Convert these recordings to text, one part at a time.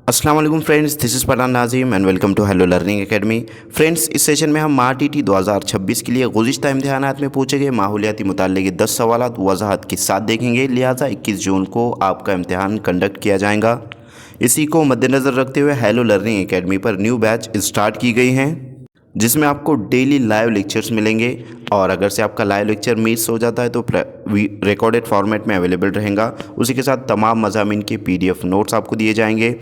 अस्सलाम वालेकुम friends, this is Pathan Nazim and welcome to Hello Learning Academy. Friends, इस session में हम मार्टीटी 2026 के लिए गुज़िश्ता इम्तिहानात में पूछे गए माहौलियाती मुताल्लिक़ के 10 सवालात वज़ाहत के साथ देखेंगे। लिहाजा 21 जून को आपका इम्तिहान कंडक्ट किया जाएगा। इसी को मद्देनज़र रखते हुए हेलो लर्निंग एकेडमी पर न्यू बैच स्टार्ट की गई हैं, जिसमें आपको डेली लाइव लेक्चर्स मिलेंगे। और अगर से आपका लाइव लेक्चर मिस हो जाता है तो रिकॉर्डेड फॉर्मेट में अवेलेबल रहेगा। उसी के साथ तमाम मज़ामीन के PDF नोट्स आपको दिए जाएंगे।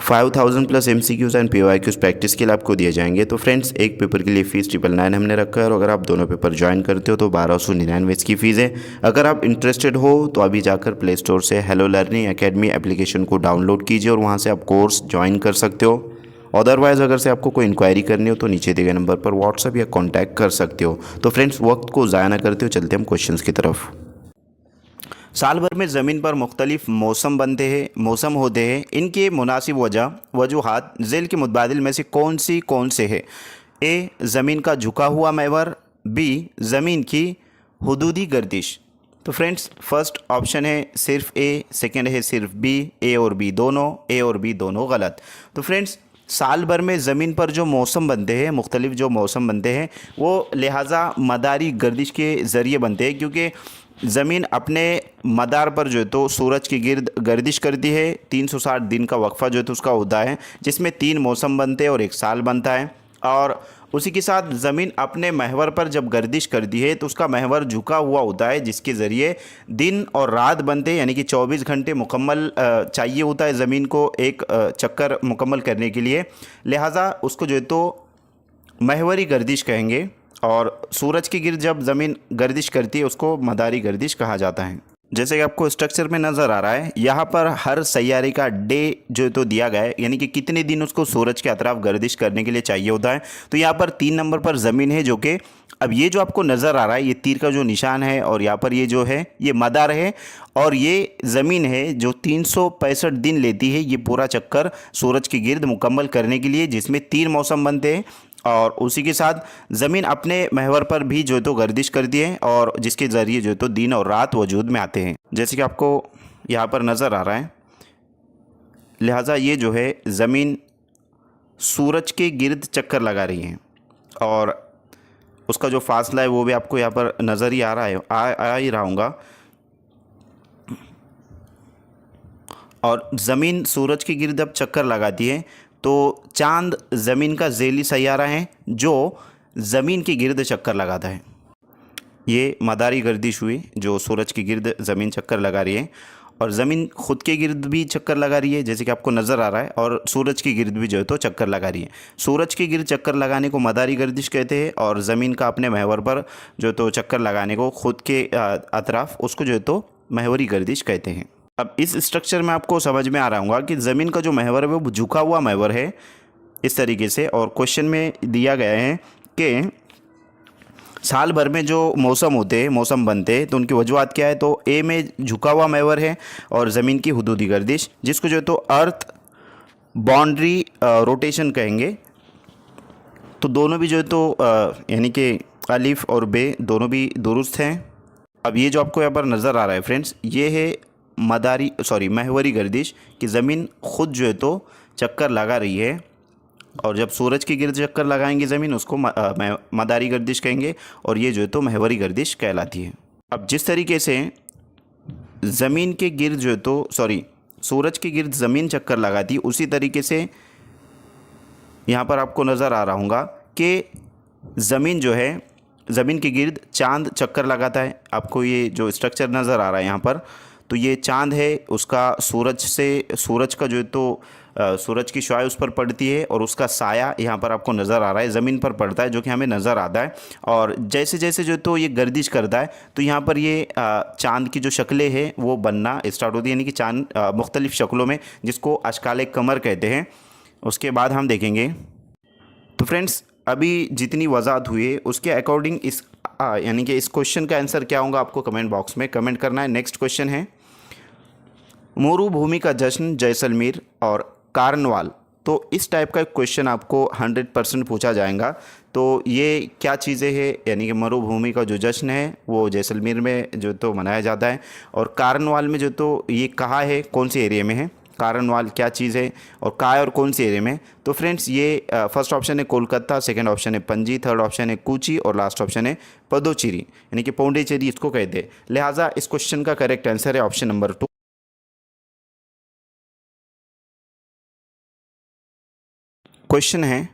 5000 plus MCQs and PYQs practice के लिए आपको दिए जाएंगे। तो फ्रेंड्स, एक पेपर के लिए फ़ीस 999 हमने रखा है, और अगर आप दोनों पेपर ज्वाइन करते हो तो 1299 इसकी फ़ीस है। अगर आप इंटरेस्टेड हो तो अभी जाकर प्ले स्टोर से हेलो लर्निंग एकेडमी एप्लीकेशन को डाउनलोड कीजिए और वहाँ से आप कोर्स ज्वाइन कर सकते हो। अदरवाइज़ अगर से आपको कोई इंक्वायरी करनी हो तो नीचे दिए गए नंबर पर व्हाट्सअप या कॉन्टैक्ट कर सकते हो। तो फ्रेंड्स, वक्त को ज़ाया ना करते हो, चलते हम क्वेश्चन की तरफ। साल भर में ज़मीन पर मुख्तलिफ मौसम होते हैं। इनके मुनासिब वजूहात ज़ेल के मुतबादिल में से कौन से है? ए, ज़मीन का झुका हुआ महवर। बी, ज़मीन की हुदूदी गर्दिश। तो फ्रेंड्स, फर्स्ट ऑप्शन है सिर्फ ए, सेकंड है सिर्फ बी। ए और बी दोनों गलत। तो फ्रेंड्स, साल भर में ज़मीन पर जो मौसम बनते हैं, मुख्तलिफ जो मौसम बनते हैं, वो लिहाजा मदारी गर्दिश के ज़रिए बनते हैं, क्योंकि ज़मीन अपने मदार पर जो है तो सूरज के गिर्द गर्दिश करती है। 360 दिन का वक्फ़ा जो है तो उसका होता है, जिसमें 3 मौसम बनते हैं और एक साल बनता है। और उसी के साथ ज़मीन अपने महवर पर जब गर्दिश करती है तो उसका महवर झुका हुआ होता है, जिसके ज़रिए दिन और रात बनते हैं, यानी कि 24 घंटे मुकम्मल चाहिए होता है ज़मीन को एक चक्कर मुकम्मल करने के लिए। लिहाजा उसको जो है तो महवरी गर्दिश कहेंगे। और सूरज के गिर्द जब ज़मीन गर्दिश करती है उसको मदारी गर्दिश कहा जाता है। जैसे कि आपको स्ट्रक्चर में नज़र आ रहा है, यहाँ पर हर सैयारे का डे जो तो दिया गया है, यानी कि कितने दिन उसको सूरज के अतराफ गर्दिश करने के लिए चाहिए होता है। तो यहाँ पर 3 नंबर पर ज़मीन है, जो कि अब ये जो आपको नज़र आ रहा है, ये तीर का जो निशान है, और यहाँ पर ये जो है ये मदार है, और ये ज़मीन है जो 365 दिन लेती है ये पूरा चक्कर सूरज के गिर्द मुकम्मल करने के लिए, जिसमें 3 मौसम बनते हैं। और उसी के साथ ज़मीन अपने महवर पर भी जो तो गर्दिश करती है, और जिसके ज़रिए जो तो दिन और रात वजूद में आते हैं, जैसे कि आपको यहाँ पर नज़र आ रहा है। लिहाजा ये जो है ज़मीन सूरज के गिर्द चक्कर लगा रही है, और उसका जो फासला है वो भी आपको यहाँ पर नज़र ही आ रहा है, आ ही रहा होगा। और ज़मीन सूरज के गिर्द अब चक्कर लगाती है, तो चांद ज़मीन का ज़ेली सैयारा है जो ज़मीन के गिर्द चक्कर लगाता है। ये मदारी गर्दिश हुई जो सूरज के गिर्द ज़मीन चक्कर लगा रही है, और ज़मीन ख़ुद के गिर्द भी चक्कर लगा रही है, जैसे कि आपको नज़र आ रहा है, और सूरज के गिर्द भी जो है तो चक्कर लगा रही है। सूरज के गिर्द चक्कर लगाने को मदारी गर्दिश कहते हैं, और ज़मीन का अपने महवर पर जो तो चक्कर लगाने को ख़ुद के अतराफ़ उसको जो है तो महवरी गर्दिश कहते हैं। अब इस स्ट्रक्चर में आपको समझ में आ रहा होगा कि ज़मीन का जो महवर है वो झुका हुआ महवर है इस तरीके से। और क्वेश्चन में दिया गया है कि साल भर में जो मौसम बनते हैं तो उनकी वजूहत क्या है। तो ए में झुका हुआ महवर है और ज़मीन की हुदूदी गर्दिश, जिसको जो है तो अर्थ बाउंड्री रोटेशन कहेंगे। तो दोनों भी जो है तो यानी कि अलिफ और बे दोनों भी दुरुस्त हैं। अब ये जो आपको यहाँ पर नज़र आ रहा है फ्रेंड्स, ये है महवरी गर्दिश कि ज़मीन ख़ुद जो है तो चक्कर लगा रही है, और जब सूरज की गिर्द चक्कर लगाएंगे ज़मीन उसको मदारी गर्दिश कहेंगे, और ये जो है तो महवरी गर्दिश कहलाती है। अब जिस तरीके से ज़मीन के गिर्द जो है तो सूरज की गिर्द ज़मीन चक्कर लगाती है, उसी तरीके से यहाँ पर आपको नज़र आ रहा होगा कि ज़मीन जो है ज़मीन के गिर्द चांद चक्कर लगाता है। आपको ये जो स्ट्रक्चर नज़र आ रहा है यहाँ पर, तो ये चांद है, उसका सूरज का जो है तो सूरज की शुआएं उस पर पड़ती है, और उसका साया यहाँ पर आपको नज़र आ रहा है ज़मीन पर पड़ता है, जो कि हमें नज़र आता है। और जैसे जैसे जो तो ये गर्दिश करता है तो यहाँ पर ये चांद की जो शक्लें हैं वो बनना स्टार्ट होती है, यानी कि चांद मुख्तलिफ़ शक्लों में, जिसको अशकाल कमर कहते हैं। उसके बाद हम देखेंगे। तो फ्रेंड्स, अभी जितनी वजाहत हुई है उसके अकॉर्डिंग यानी कि इस क्वेश्चन का आंसर क्या होगा आपको कमेंट बॉक्स में कमेंट करना है। नेक्स्ट क्वेश्चन है, मरुभूमि का जश्न जैसलमेर और कार्नवाल। तो इस टाइप का क्वेश्चन आपको 100% पूछा जाएगा। तो ये क्या चीज़ें हैं, यानी कि मरुभूमि का जो जश्न है वो जैसलमेर में जो तो मनाया जाता है, और कार्नवाल में जो तो ये कहाँ है, कौन से एरिया में है। कारणवाल क्या चीज़ है और कहाँ है और कौन सी एरिया में। तो फ्रेंड्स ये फर्स्ट ऑप्शन है कोलकाता, सेकंड ऑप्शन है पणजी, थर्ड ऑप्शन है कोची और लास्ट ऑप्शन है पदोचेरी यानी कि पौंडीचेरी इसको कहते हैं। लिहाजा इस क्वेश्चन का करेक्ट आंसर है ऑप्शन नंबर 2। क्वेश्चन है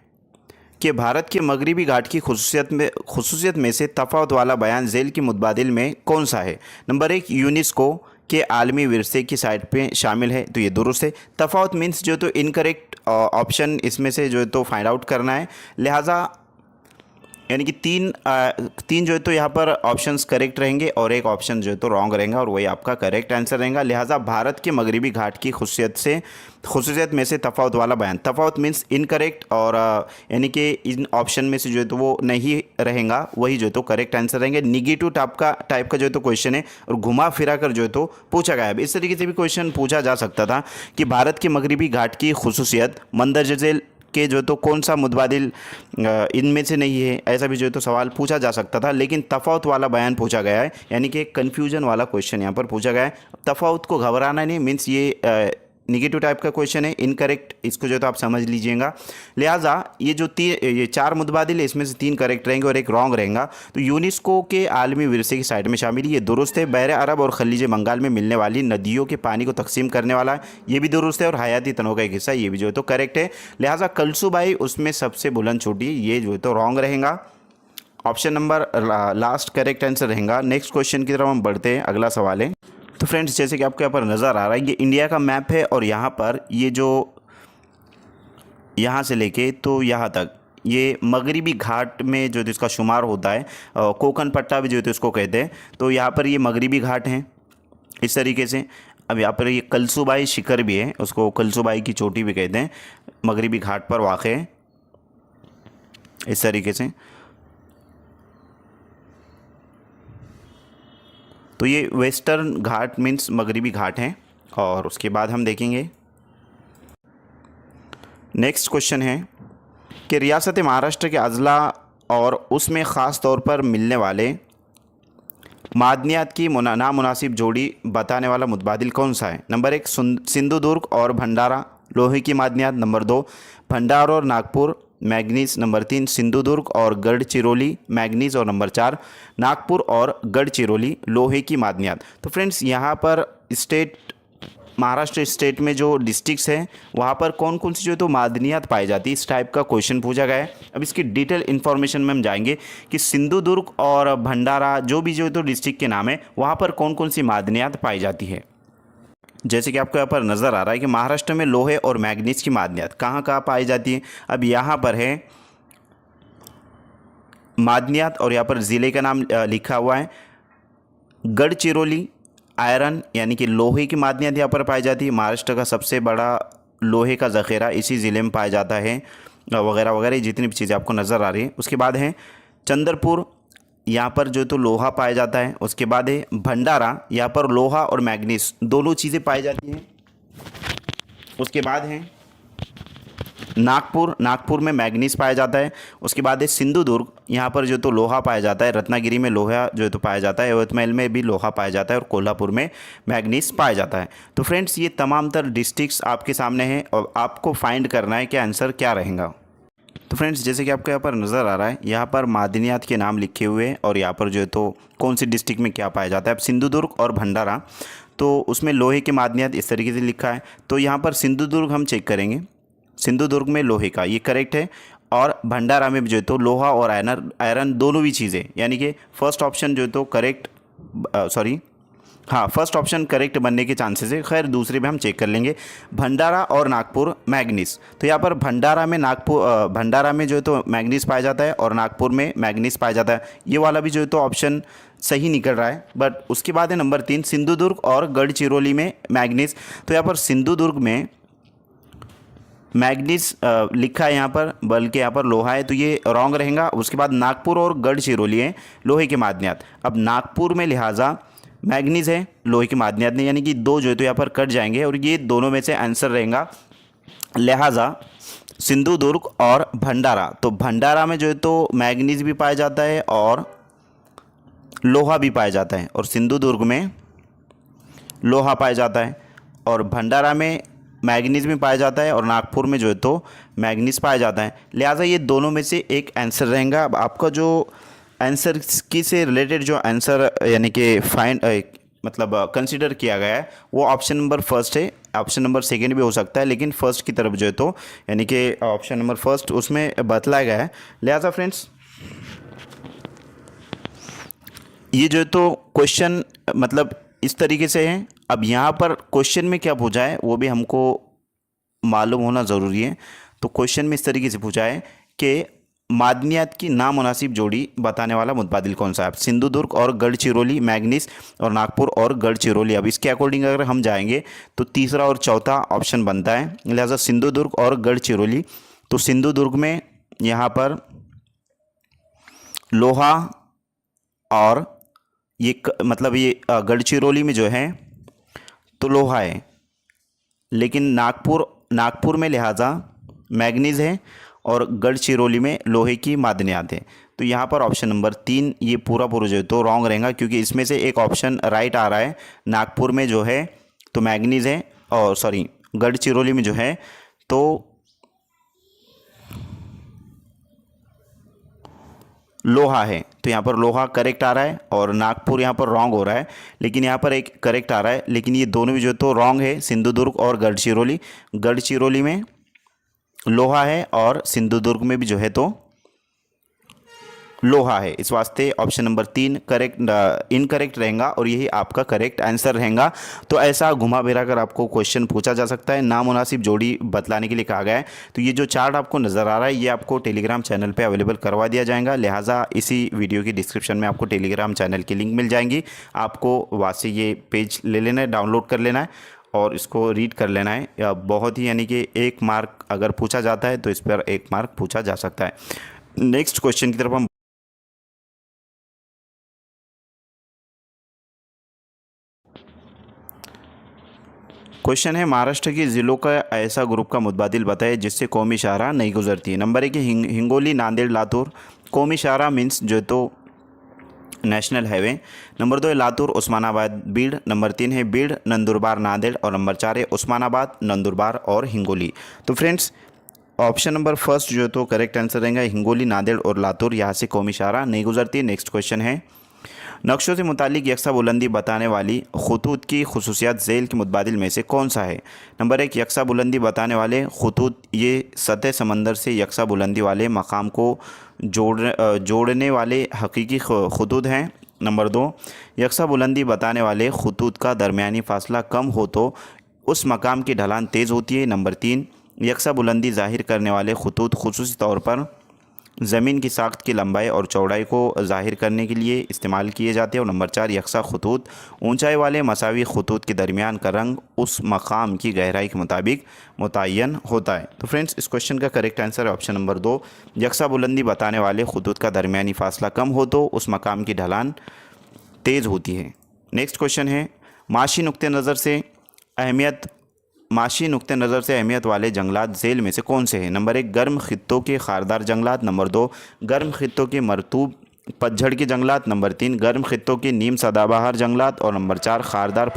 कि भारत के मगरबी घाट की खुसूसियत में से तफावत वाला बयान झेल की मुतबादिल में कौन सा है। नंबर 1 यूनेस्को के आलमी विरसे की साइट पे शामिल है, तो ये दुरुस्त है। तफावत मीन्स जो तो इनकरेक्ट ऑप्शन इसमें से जो है तो फाइंड आउट करना है। लिहाजा यानी कि तीन जो है तो यहाँ पर ऑप्शंस करेक्ट रहेंगे और एक ऑप्शन जो है तो रॉन्ग रहेगा और वही आपका करेक्ट आंसर रहेगा। लिहाजा भारत के मगरबी घाट की खुसूसियत में से तफावत वाला बयान, तफावत मीन्स इनकरेक्ट और यानी कि इन ऑप्शन में से जो है तो वो नहीं रहेगा, वही जो है तो करेक्ट आंसर रहेंगे। निगेटिव टाइप का जो है तो क्वेश्चन है और घुमा फिरा कर जो है तो पूछा गया है। इस तरीके से भी क्वेश्चन पूछा जा सकता था कि भारत के मगरबी घाट की खुसूसियत मंदरजा झेल के जो तो कौन सा मुतबादिल इनमें से नहीं है, ऐसा भी जो है तो सवाल पूछा जा सकता था। लेकिन तफावत वाला बयान पूछा गया है यानी कि कन्फ्यूजन वाला क्वेश्चन यहाँ पर पूछा गया है। तफावत को घबराना नहीं, मीन्स ये निगेटिव टाइप का क्वेश्चन है, इनकरेक्ट, इसको जो तो आप समझ लीजिएगा। लिहाजा ये 4 मुतबादिल है, इसमें से 3 करेक्ट रहेंगे और एक रॉन्ग रहेगा। तो यूनेस्को के आलमी विरसे की साइट में शामिल, ये दुरुस्त है। बहरे अरब और खलीज बंगाल में मिलने वाली नदियों के पानी को तकसीम करने वाला है, ये भी दुरुस्त है। और हयाती तनों का एक हिस्सा, ये भी जो है तो करेक्ट है। लिहाजा कलसूबाई उसमें सबसे बुलंद चोटी, ये जो है तो रॉन्ग रहेगा। Option number last correct answer रहेगा। नेक्स्ट क्वेश्चन की तरफ हम बढ़ते हैं। अगला सवाल है, तो फ्रेंड्स जैसे कि आपको यहाँ पर नज़र आ रहा है, ये इंडिया का मैप है और यहाँ पर ये जो यहाँ से लेके तो यहाँ तक ये मगरिबी घाट में जो इसका शुमार होता है, कोकन पट्टा भी जो है इसको कहते हैं। तो यहाँ पर ये मगरिबी घाट हैं इस तरीके से। अब यहाँ पर ये कलसूबाई शिखर भी है, उसको कलसूबाई की चोटी भी कहते हैं, मगरिबी घाट पर वाक़ है इस तरीके से। तो ये वेस्टर्न घाट मीन्स मगरिबी घाट हैं। और उसके बाद हम देखेंगे नेक्स्ट क्वेश्चन है कि रियासत महाराष्ट्र के अजला और उसमें ख़ास तौर पर मिलने वाले मादनियात की नामुनासिब जोड़ी बताने वाला मुतबादिल कौन सा है। नंबर 1 सिंधुदुर्ग और भंडारा लोहे की मादनियात। नंबर 2 भंडारा और नागपुर मैग्नीज़। नंबर 3 सिंधुदुर्ग और गढ़चिरौली मैग्नीज़। और नंबर 4 नागपुर और गढ़चिरौली लोहे की मादनियात। तो फ्रेंड्स यहाँ पर महाराष्ट्र स्टेट में जो डिस्ट्रिक्ट्स हैं वहाँ पर कौन कौन सी जो है तो मादनियात पाई जाती है, इस टाइप का क्वेश्चन पूछा गया है। अब इसकी डिटेल इन्फॉर्मेशन में हम जाएंगे कि सिंधुदुर्ग और भंडारा जो भी जो है तो डिस्ट्रिक्ट के नाम है वहाँ पर कौन कौन सी मादनियात पाई जाती है। जैसे कि आपको यहाँ पर नज़र आ रहा है कि महाराष्ट्र में लोहे और मैग्नीज़ की मादनियात कहाँ कहाँ पाई जाती है। अब यहाँ पर है मादनियात और यहाँ पर ज़िले का नाम लिखा हुआ है। गढ़चिरौली आयरन यानी कि लोहे की मादनियात यहाँ पर पाई जाती है। महाराष्ट्र का सबसे बड़ा लोहे का ज़ख़ीरा इसी ज़िले में पाया जाता है, वगैरह वगैरह जितनी भी चीज़ें आपको नज़र आ रही है। उसके बाद है चंद्रपुर, यहाँ पर जो तो लोहा पाया जाता है। उसके बाद है भंडारा, यहाँ पर लोहा और मैग्नीज़ दोनों चीज़ें पाई जाती हैं। उसके बाद है नागपुर में मैग्नीज़ पाया जाता है। उसके बाद है सिंधुदुर्ग, यहाँ पर जो तो लोहा पाया जाता है। रत्नागिरी में लोहा जो तो पाया जाता है। यवतमाल में भी लोहा पाया जाता है और कोल्हापुर में मैग्नीज़ पाया जाता है। तो फ्रेंड्स ये तमाम तर डिस्ट्रिक्ट्स आपके सामने हैं और आपको फाइंड करना है कि आंसर क्या रहेगा। तो फ्रेंड्स जैसे कि आपको यहाँ पर नज़र आ रहा है, यहाँ पर मादनियात के नाम लिखे हुए हैं और यहाँ पर जो है तो कौन सी डिस्ट्रिक्ट में क्या पाया जाता है। अब सिंधुदुर्ग और भंडारा तो उसमें लोहे के मादनियात इस तरीके से लिखा है। तो यहाँ पर सिंधुदुर्ग हम चेक करेंगे, सिंधुदुर्ग में लोहे का ये करेक्ट है। और भंडारा में जो है तो लोहा और आयरन दोनों भी चीज़ें, यानी कि फर्स्ट ऑप्शन जो है तो करेक्ट, फर्स्ट ऑप्शन करेक्ट बनने के चांसेस है। खैर दूसरे में हम चेक कर लेंगे, भंडारा और नागपुर मैग्नीज़। तो यहाँ पर भंडारा में जो है तो मैग्नीज़ पाया जाता है और नागपुर में मैग्नीज़ पाया जाता है। ये वाला भी जो है तो ऑप्शन सही निकल रहा है। बट उसके बाद है नंबर 3 सिंधुदुर्ग और गढ़चिरौली में मैग्नीज़। तो यहाँ पर सिंधुदुर्ग में मैग्नीज़ लिखा है यहाँ पर, बल्कि यहाँ पर लोहा है, तो ये रॉन्ग रहेगा। उसके बाद नागपुर और गढ़चिरौली है लोहे के मादनियात। अब नागपुर में लिहाजा मैग्नीज़ है, लोहे की मादनियात नहीं, यानी कि 2 जो है तो यहाँ पर कट जाएंगे और ये दोनों में से आंसर रहेगा। लिहाजा सिंधुदुर्ग और भंडारा, तो भंडारा में जो है तो मैग्नीज़ भी पाया जाता है और लोहा भी पाया जाता है और सिंधुदुर्ग में लोहा पाया जाता है और भंडारा में मैग्नीज में पाया जाता है और नागपुर में जो है तो मैग्नीज पाया जाता है। लिहाजा ये दोनों में से एक आंसर रहेगा। अब आपका जो आंसर की से रिलेटेड जो आंसर यानी कि फाइंड मतलब कंसिडर किया गया है वो ऑप्शन नंबर फर्स्ट है। ऑप्शन नंबर सेकंड भी हो सकता है, लेकिन फर्स्ट की तरफ जो है तो यानी कि ऑप्शन नंबर फर्स्ट उसमें बतलाया गया है। लिहाजा फ्रेंड्स ये जो है तो क्वेश्चन मतलब इस तरीके से है। अब यहाँ पर क्वेश्चन में क्या पूछा है वो भी हमको मालूम होना ज़रूरी है। तो क्वेश्चन में इस तरीके से पूछा है कि मादनियात की नामुनासिब जोड़ी बताने वाला मुतबादिल कौन सा है। सिंधुदुर्ग और गढ़चिरौली, मैग्नीज और नागपुर और गढ़चिरौली। अब इसके अकॉर्डिंग अगर हम जाएंगे तो तीसरा और चौथा ऑप्शन बनता है। लिहाजा सिंधुदुर्ग और गढ़चिरौली। तो सिंधुदुर्ग में यहाँ पर लोहा और ये मतलब ये गढ़चिरौली में जो है तो लोहा है, लेकिन नागपुर में लिहाजा मैग्नीज है और गढ़चिरौली में लोहे की मादनियात है। तो यहाँ पर ऑप्शन नंबर 3 ये पूरा जो है तो रॉन्ग रहेगा, क्योंकि इसमें से एक ऑप्शन राइट आ रहा है। नागपुर में जो है तो मैग्नीज है और सॉरी गढ़चिरौली में जो है तो लोहा है। तो यहाँ पर लोहा करेक्ट आ रहा है और नागपुर यहाँ पर रॉन्ग हो रहा है, लेकिन यहाँ पर एक करेक्ट आ रहा है, लेकिन ये दोनों भी जो तो रॉन्ग है। सिंधुदुर्ग और गढ़चिरौली में लोहा है और सिंधुदुर्ग में भी जो है तो लोहा है। इस वास्ते ऑप्शन नंबर 3 करेक्ट इनकरेक्ट रहेगा और यही आपका करेक्ट आंसर रहेगा। तो ऐसा घुमा फिरा कर आपको क्वेश्चन पूछा जा सकता है, नामुनासिब जोड़ी बतलाने के लिए कहा गया है। तो ये जो चार्ट आपको नज़र आ रहा है ये आपको टेलीग्राम चैनल पे अवेलेबल करवा दिया जाएगा। लिहाजा इसी वीडियो की डिस्क्रिप्शन में आपको टेलीग्राम चैनल की लिंक मिल जाएंगी। आपको वहाँ से ये पेज ले लेना है, डाउनलोड कर लेना है और इसको रीड कर लेना है। बहुत ही यानी कि 1 मार्क अगर पूछा जाता है तो इस पर 1 मार्क पूछा जा सकता है। नेक्स्ट क्वेश्चन की तरफ हम क्वेश्चन है, महाराष्ट्र के ज़िलों का ऐसा ग्रुप का मुतबादिल बताए जिससे कौमी शाहराह नहीं गुजरती है। नंबर 1 है हिंगोली, नांदेड़, लातूर। कौमी शाहराह मीन्स जो तो नेशनल हाईवे। नंबर 2 है लातूर, उस्मानाबाद, बीड़। नंबर 3 है बीड़, नंदुरबार, नांदेड़ और नंबर 4 है उस्मानाबाद, नंदुरबार और हिंगोली। तो फ्रेंड्स ऑप्शन नंबर फर्स्ट जो है तो करेक्ट आंसर रहेगा, हिंगोली, नांदेड़ और लातूर, यहाँ से कौमी शाहराह नहीं गुजरती। नेक्स्ट क्वेश्चन है, नक्शों से मुतालिक यकसा बुलंदी बताने वाली खतूत की खसूसियात झेल के मुतबादिल में से कौन सा है। नंबर 1 यकसा बुलंदी बताने वाले खतूत ये सतह समंदर से यकसा बुलंदी वाले मकाम को जोड़ने वाले हकीकी खतूत हैं। नंबर 2 यकसा बुलंदी बताने वाले खतूत का दरमियानी फासला कम हो तो उस मकाम की ढलान तेज़ होती है। नंबर 3 यकसा बुलंदी ज़ाहिर करने वाले खतूत खुसूसी तौर पर ज़मीन की साख्त की लंबाई और चौड़ाई को ज़ाहिर करने के लिए इस्तेमाल किए जाते हैं। और नंबर 4 यकसा खतूत ऊंचाई वाले मसावी खतूत के दरमियान का रंग उस मकाम की गहराई के मुताबिक मुतय्यन होता है। तो फ्रेंड्स इस क्वेश्चन का करेक्ट आंसर है ऑप्शन नंबर 2 यकसा बुलंदी बताने वाले खतूत का दरमियानी फासला कम हो तो उस मकाम की ढलान तेज़ होती है। नेक्स्ट क्वेश्चन है, माशी नुक्ते नज़र से अहमियत वाले जंगलात झेल में से कौन से हैं। नंबर 1 गर्म खित्तों के खारदार जंगलात। नंबर 2 गर्म खित्तों के मरतूब पतझड़ के जंगलात। नंबर 3 गर्म खित्तों के नीम सदाबहार जंगलात और नंबर 4 खार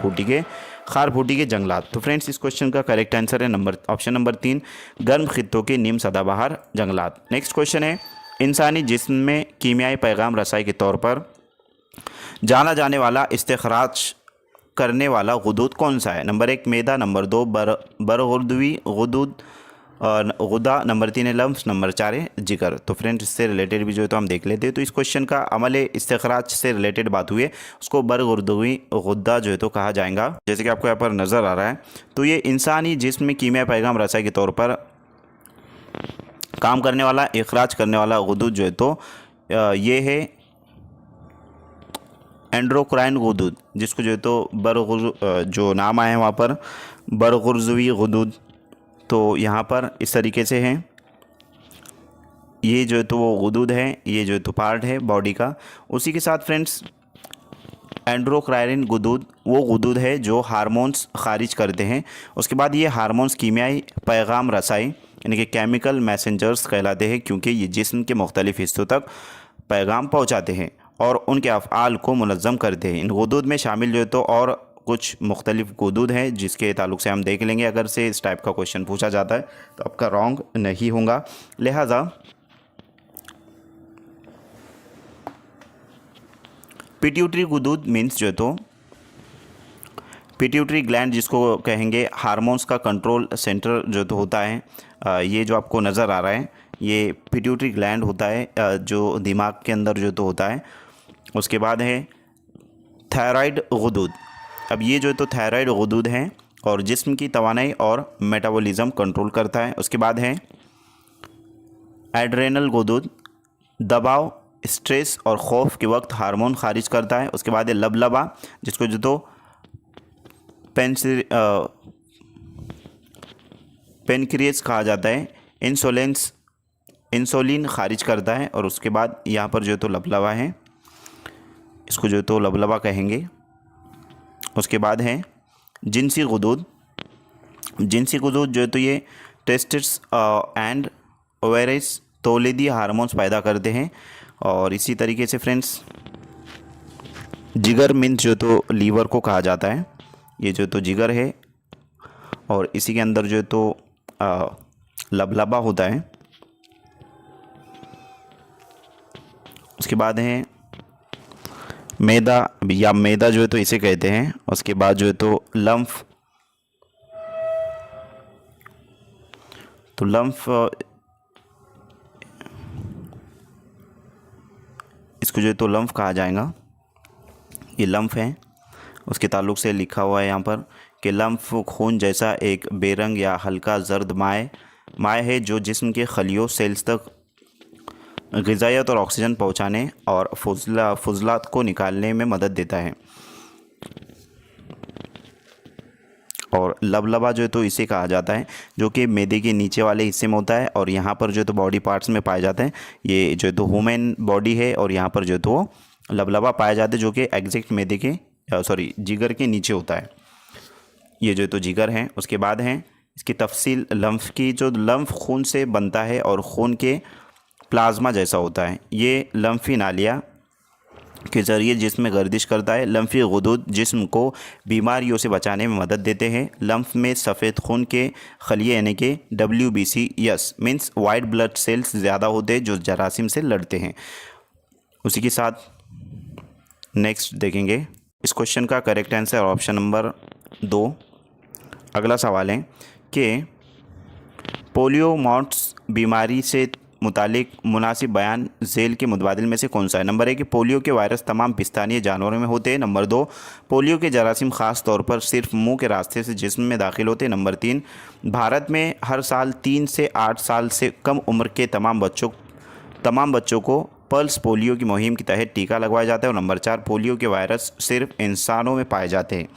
फूटी के जंगलात। तो फ्रेंड्स इस क्वेश्चन का करेक्ट आंसर है ऑप्शन नंबर 3 गर्म खित्तों के नीम सदाबहार जंगलात। नेक्स्ट क्वेश्चन है, इंसानी जिस्म में कीमियाई पैगाम रसाई के तौर पर जाना जाने वाला इस्तिखराज करने वाला गुदूद कौन सा है। नंबर 1 मैदा। नंबर 2 बरगुर्दवी गुदा। नंबर 3 है लम्स। नंबर 4 है जिगर। तो फ्रेंड्स इससे रिलेटेड भी जो है तो हम देख लेते हैं। तो इस क्वेश्चन का अमल इस्तिखराज से रिलेटेड बात हुई है, उसको बरगुर्दवी गुदा जो है तो कहा जाएगा, जैसे कि आपको यहाँ पर नज़र आ रहा है। तो ये इंसानी जिस्म में कीमिया पैगाम रसाई के तौर पर काम करने वाला इखराज करने वाला गुदूद जो है तो ये है एंड्रोक्राइन गुदूद, जिसको जो है तो जो नाम आए हैं वहाँ पर बरगुर्ज़वी गुदूद। तो यहाँ पर इस तरीके से हैं, ये जो है तो वो गुदूद है, ये जो है तो पार्ट है बॉडी का। उसी के साथ फ्रेंड्स एंड्रोक्राइन गुदूद वो गुदूद है जो हार्मोन्स खारिज करते हैं। उसके बाद ये हार्मोन्स कीमियाई पैगाम रसाई यानी कि केमिकल मैसेंजर्स कहलाते हैं, क्योंकि ये जिस्म के मुख्तलिफ हिस्सों तक पैगाम पहुँचाते हैं और उनके अफ़आल को मुनज़्ज़म करते हैं। इन गुदूद में शामिल जो है तो और कुछ मुख्तलिफ गुदूद हैं जिसके ताल्लुक से हम देख लेंगे। अगर से इस टाइप का क्वेश्चन पूछा जाता है तो आपका रॉन्ग नहीं होगा। लिहाजा पिट्यूटरी गुदूद मीन्स जो तो पिट्यूटरी ग्लैंड जिसको कहेंगे हार्मोन्स का कंट्रोल सेंटर जो तो होता है, ये जो आपको नज़र आ रहा है ये पिट्यूटरी ग्लैंड होता है जो दिमाग के अंदर जो तो होता है। उसके बाद है थायराइड गुदूद। अब ये जो तो थायराइड गुदूद हैं और जिस्म की तवानाई और मेटाबॉलिज्म कंट्रोल करता है। उसके बाद है एड्रेनल गुदूद, दबाव, स्ट्रेस और खौफ के वक्त हार्मोन खारिज करता है। उसके बाद है लबलबा जिसको जो तो पेनक्रिएस कहा जाता है, इंसुलिन खारिज करता है। और उसके बाद यहाँ पर जो तो लबलबा है, इसको जो तो लबलबा कहेंगे। उसके बाद है जिनसी गुदूद। जिनसी गुदूद जो तो ये टेस्टिस एंड ओवेरिस तौलीदी हार्मोन्स पैदा करते हैं। और इसी तरीके से फ्रेंड्स जिगर मीन्स जो तो लीवर को कहा जाता है, ये जो तो जिगर है और इसी के अंदर जो तो लबलबा होता है। उसके बाद है मैदा या मैदा जो है तो इसे कहते हैं। उसके बाद जो है तो लम्फ, तो लम्फ इसको जो है तो लम्फ कहा जाएगा, ये लम्फ है। उसके ताल्लुक से लिखा हुआ है यहाँ पर कि लम्फ खून जैसा एक बेरंग या हल्का जर्द माय है जो जिस्म के खलियों सेल्स तक ग़िज़ायत और ऑक्सीजन पहुँचाने और फुजलात को निकालने में मदद देता है। और लबलबा जो है तो इसे कहा जाता है जो कि मैदे के नीचे वाले हिस्से में होता है और यहाँ पर जो तो बॉडी पार्ट्स में पाए जाते हैं। ये जो तो ह्यूमन बॉडी है और यहाँ पर जो तो लबलबा पाया जाता है जो कि एग्जैक्ट मैदे के जिगर के नीचे होता है। ये जो तो जिगर है। उसके बाद है इसकी तफसील लम्फ की। जो लम्फ खून से बनता है और खून के प्लाज्मा जैसा होता है। ये लम्फी नालिया के ज़रिए जिस्म में गर्दिश करता है। लम्फी गुदूद जिस्म को बीमारियों से बचाने में मदद देते हैं। लम्फ में सफ़ेद खून के खलिए यानी कि WBCS means white blood cells ज़्यादा होते हैं जो जरासीम से लड़ते हैं। उसी के साथ नेक्स्ट देखेंगे इस क्वेश्चन का करेक्ट आंसर ऑप्शन नंबर 2। अगला सवाल है कि पोलियोमाइट्स बीमारी से मुतालिक मुनासिब बयान झेल के मुतबादिल में से कौन सा है। नंबर 1 कि पोलियो के वायरस तमाम पिस्तानीय जानवरों में होते हैं। नंबर 2 पोलियो के जरासीम ख़ास तौर पर सिर्फ मुंह के रास्ते से जिस्म में दाखिल होते हैं। नंबर 3 भारत में हर साल 3 से 8 साल से कम उम्र के तमाम बच्चों को पल्स पोलियो की मुहिम के तहत टीका लगवाया जाता है। और नंबर 4 पोलियो के वायरस सिर्फ इंसानों में पाए जाते हैं।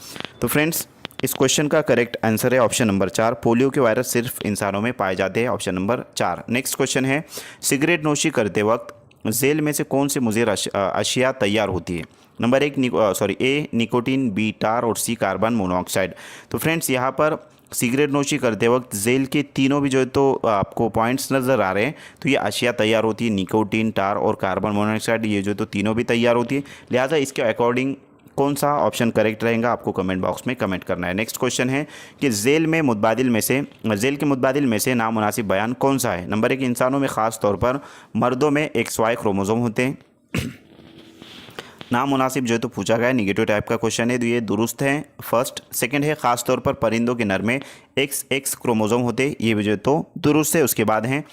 तो फ्रेंड्स इस क्वेश्चन का करेक्ट आंसर है ऑप्शन नंबर 4, पोलियो के वायरस सिर्फ इंसानों में पाए जाते हैं, ऑप्शन नंबर 4। नेक्स्ट क्वेश्चन है सिगरेट नोशी करते वक्त झेल में से कौन से मुज़िर अशिया तैयार होती है। नंबर 1 ए निकोटीन, बी टार और सी कार्बन मोनोऑक्साइड। तो फ्रेंड्स यहाँ पर सिगरेट नोशी करते वक्त झेल के तीनों भी जो है तो आपको पॉइंट्स नज़र आ रहे हैं। तो ये अशिया तैयार होती है, निकोटीन, टार और कार्बन मोनोऑक्साइड, ये जो तो तीनों भी तैयार होती है। लिहाजा इसके अकॉर्डिंग कौन सा ऑप्शन करेक्ट रहेगा आपको कमेंट बॉक्स में कमेंट करना है। नेक्स्ट क्वेश्चन है कि झेल के मुतबादिल में से नामुनासिब बयान कौन सा है। नंबर 1 इंसानों में ख़ास तौर पर मर्दों में XY क्रोमोसोम होते हैं। नामुनासिब जो है तो पूछा गया है, निगेटिव टाइप का क्वेश्चन है तो ये दुरुस्त है फर्स्ट। सेकंड है ख़ास तौर पर परिंदों के नर में XX क्रोमोसोम होते हैं, ये भी जो है तो दुरुस्त है। उसके बाद है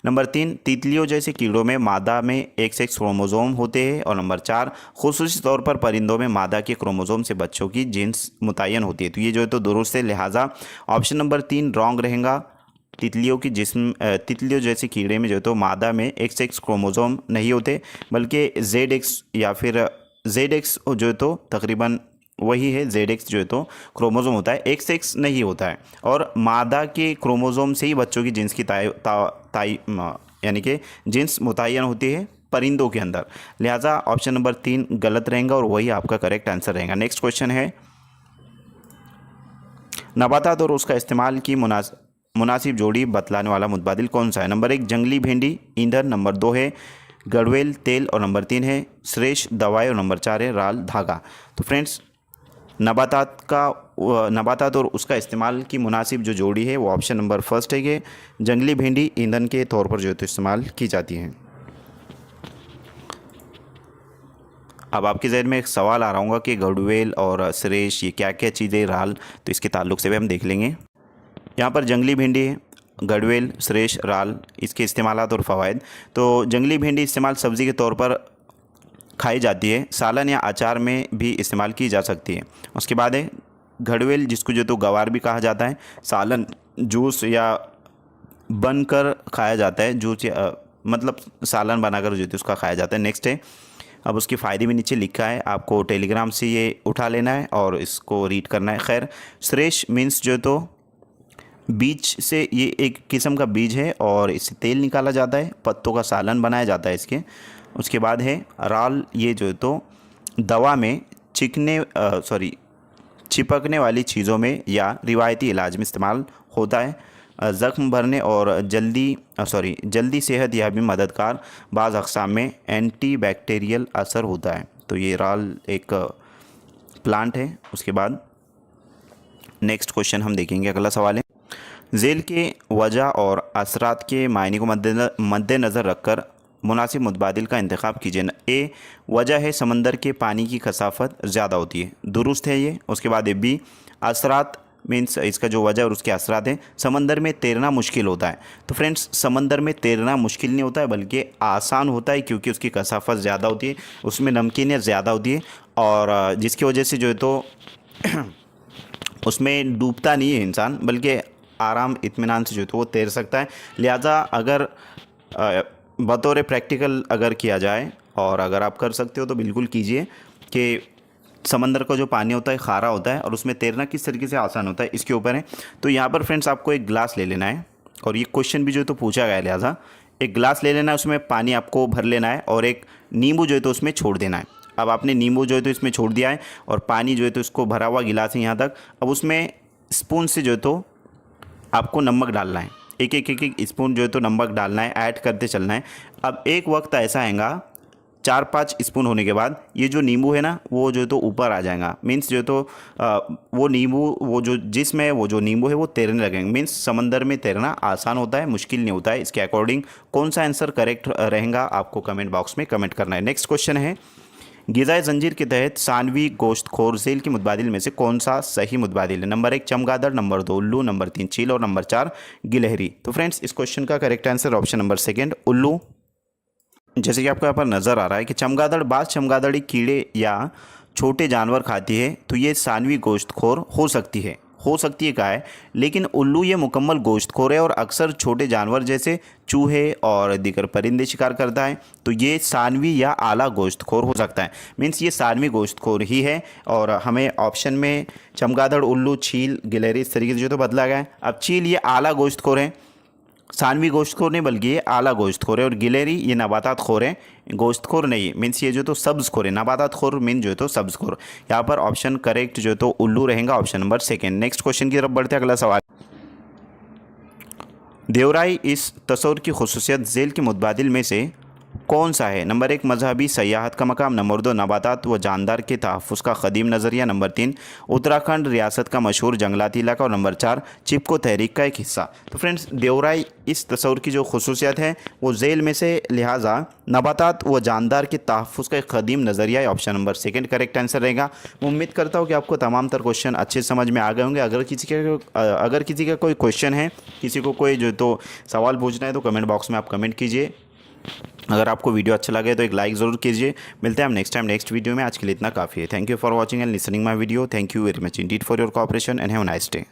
नंबर 3 तितलियों जैसे कीड़ों में मादा में XX क्रोमोसोम होते हैं। और नंबर 4 खुसूसी तौर पर परिंदों में मादा के क्रोमोसोम से बच्चों की जीन्स मुतय्यन होती है, तो ये जो है तो दुरुस्त है। लिहाजा ऑप्शन नंबर 3 रॉन्ग रहेगा। तितलियों जैसे कीड़े में जो है तो मादा में XX क्रोमोसोम नहीं होते बल्कि ZX या फिर ZX जो है तो तकरीबन वही है, ZX जो है तो क्रोमोसोम होता है, XX नहीं होता है। और मादा के क्रोमोसोम से ही बच्चों की जीन्स की यानी कि जीन्स मुतय्यन होती है परिंदों के अंदर। लिहाजा ऑप्शन नंबर 3 गलत रहेगा और वही आपका करेक्ट आंसर रहेगा। नेक्स्ट क्वेश्चन है नबातात और उसका इस्तेमाल की मुनासिब जोड़ी बतलाने वाला मुतबादिल कौन सा है। नंबर 1 जंगली भिंडी ईंधन, नंबर 2 है गड़वेल तेल और नंबर 3 है श्रेष्ठ दवाई और नंबर 4 है राल धागा। तो फ्रेंड्स नबातात और उसका इस्तेमाल की मुनासिब जो जोड़ी है वो ऑप्शन नंबर फर्स्ट है कि जंगली भिंडी ईंधन के तौर पर जो है तो इस्तेमाल की जाती है। अब आपके जहन में एक सवाल आ रहा होगा कि गढ़वेल और सुरेश ये क्या क्या चीज़ें राल, तो इसके ताल्लुक से भी हम देख लेंगे। यहाँ पर जंगली भिंडी है, गढ़वेल, सुरेश, राल, इसके इस्तेमालात और फ़वाइद। तो जंगली भिंडी इस्तेमाल सब्ज़ी के तौर पर खाई जाती है, सालन या अचार में भी इस्तेमाल की जा सकती है। उसके बाद है गढ़वेल, जिसको जो तो गवार भी कहा जाता है, सालन, जूस या बनकर खाया जाता है, जूस या मतलब सालन बनाकर जो है उसका खाया जाता है। नेक्स्ट है, अब उसके फ़ायदे भी नीचे लिखा है, आपको टेलीग्राम से ये उठा लेना है और इसको रीड करना है। खैर, सुरेश मीन्स जो तो बीज से, ये एक किस्म का बीज है और इससे तेल निकाला जाता है, पत्तों का सालन बनाया जाता है इसके। उसके बाद है राल, ये जो तो दवा में चिपकने वाली चीज़ों में या रिवायती इलाज में इस्तेमाल होता है। ज़ख्म भरने और जल्दी सेहत या भी मददगार, बाज़ अक़साम में एंटीबैक्टीरियल असर होता है। तो ये राल एक प्लांट है। उसके बाद नेक्स्ट क्वेश्चन हम देखेंगे, अगला सवाल है, झेल के वजह और असरात के मायने को मद्देनज़र रखकर मुनासिब मुतबादिल का इंतखाब कीजिए। ए, वजह है समंदर के पानी की कसाफत ज़्यादा होती है, दुरुस्त है ये। उसके बाद बी, असरात मीन्स इसका जो वजह और उसके असरात हैं, समंदर में तैरना मुश्किल होता है। तो फ्रेंड्स, समंदर में तैरना मुश्किल नहीं होता है बल्कि आसान होता है, क्योंकि उसकी कसाफत ज़्यादा होती है, उसमें नमकीनियत ज़्यादा होती है और जिसकी वजह से जो है तो उसमें डूबता नहीं है इंसान, बल्कि आराम इत्मीनान से जो है तो वो तैर सकता है। लिहाजा अगर बतौर प्रैक्टिकल अगर किया जाए और अगर आप कर सकते हो तो बिल्कुल कीजिए कि समंदर का जो पानी होता है खारा होता है और उसमें तैरना किस तरीके से आसान होता है, इसके ऊपर है। तो यहाँ पर फ्रेंड्स आपको एक गिलास ले लेना है और ये क्वेश्चन भी जो है तो पूछा गया है, लिहाजा एक गिलास ले लेना है, उसमें पानी आपको भर लेना है और एक नींबू जो है तो उसमें छोड़ देना है। अब आपने नींबू जो है तो इसमें छोड़ दिया है और पानी जो है तो इसको भरा हुआ गिलास है यहाँ तक। अब उसमें स्पून से जो है तो आपको नमक डालना है, एक स्पून जो है तो नमक डालना है, ऐड करते चलना है। अब एक वक्त ऐसा आएगा 4-5 स्पून होने के बाद ये जो नींबू है ना वो जो तो ऊपर आ जाएगा, मीन्स जो तो वो नींबू वो जो जिसमें वो जो नींबू है वो तैरने लगेंगे। मीन्स समंदर में तैरना आसान होता है, मुश्किल नहीं होता है। इसके अकॉर्डिंग कौन सा आंसर करेक्ट रहेगा आपको कमेंट बॉक्स में कमेंट करना है। नेक्स्ट क्वेश्चन है, ग़िज़ाए ज़ंजीर के तहत सानवी गोश्तखोर झेल के मुतबादिल में से कौन सा सही मुतबादिल है? नंबर 1 चमगादड़, नंबर 2 उल्लू, नंबर 3 चील और नंबर 4 गिलहरी। तो फ्रेंड्स, इस क्वेश्चन का करेक्ट आंसर ऑप्शन नंबर 2 उल्लू। जैसे कि आपको यहाँ पर नज़र आ रहा है कि चमगादड़, बाज़ चमगादड़ी कीड़े या छोटे जानवर खाती है, तो ये सानवी गोश्तखोर हो सकती है कहा है। लेकिन उल्लू ये मुकम्मल गोश्तखोर है और अक्सर छोटे जानवर जैसे चूहे और दीगर परिंदे शिकार करता है, तो ये सानवी या आला गोश्तखोर हो सकता है। मीन्स ये सानवी गोश्तखोर ही है और हमें ऑप्शन में चमगादड़, उल्लू, चील, गिलहरी इस तरीके से जो तो बदला गया है। अब चील ये आला गोश्तखोर है, सानवी गोश्तखोर नहीं बल्कि ये आला गोश्तखोर है, और गिलहरी ये नबातात खोर है, गोश्तखोर नहीं है। मीन्स ये जो तो सब्ज़ खोर है, नबातात खोर मीन जो है तो सब्ज़ खोर। यहाँ पर ऑप्शन करेक्ट जो तो उल्लू रहेगा, ऑप्शन नंबर 2। नेक्स्ट क्वेश्चन की तरफ बढ़ते हैं, अगला सवाल, देवराई इस तस्वर की खुसूसियत झेल के मुतबादिल में से कौन सा है? नंबर 1 मजहबी सयाहत का मकाम, नंबर 2 नबातात व जानदार के तहफ़्फ़ुज़ का क़दीम नज़रिया, नंबर 3 उत्तराखंड रियासत का मशहूर जंगलाती इलाका और नंबर 4 चिपको तहरीक का एक हिस्सा। तो फ्रेंड्स, देवराई इस तस्वर की जो खुसूसियत है वो झेल में से, लिहाजा नबातात व जानदार के तहफ़्फ़ुज़ का एक क़दीम नज़रिया है, ऑप्शन नंबर 2 करेक्ट आंसर रहेगा। मैं उम्मीद करता हूँ कि आपको तमाम तर क्वेश्चन अच्छे समझ में आ गए होंगे। अगर किसी का कोई क्वेश्चन है, किसी को कोई जो तो सवाल पूछना है, तो कमेंट बॉक्स में आप कमेंट कीजिए। अगर आपको वीडियो अच्छा लगे तो एक लाइक ज़रूर कीजिए। मिलते हैं हम नेक्स्ट वीडियो में। आज के लिए इतना काफ़ी है। Thank you for watching and listening my video. Thank you very much Indeed for your cooperation and have a nice day.